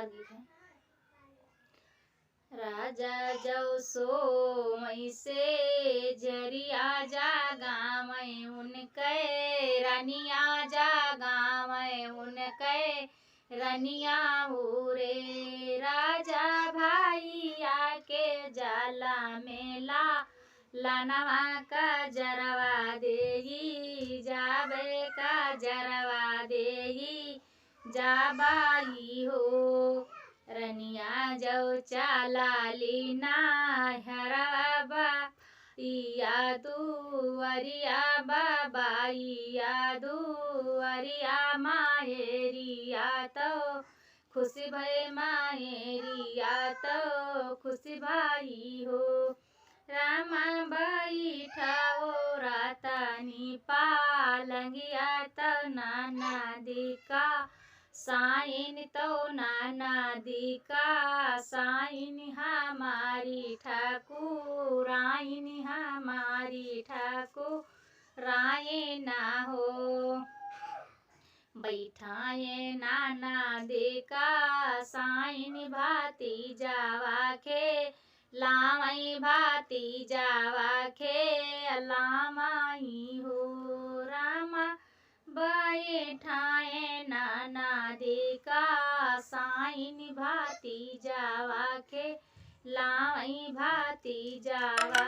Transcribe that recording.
बाहर गीत है। राजा जौ सो मई से झरिया जागा मैं उनके रानिया जागा मैं उनके रनिया हो रे। राजा भाईया के जाला मेला लानवा का जरवा देही जाबे का जरवा देही जाबाई हो। रनिया जौ चाला लीना हरवा इया दुअरिया बाबाइया दुअरिया माहेरिया तो खुशी भय माहेरिया तो खुशी भाई हो। रामा बैठाओ रातानी पालंगिया तो नाना दिका साइन तो नाना दिका साइन हमारी ठाकुराइन हमारी ठाकुराइन ना हो। बैठाए नाना दिका साइन भाती जावा खे लामई भाती जावा खे लामाई हो। रामा बैठाए नाना दिका साइन भाती जावा के लामई भाती जावा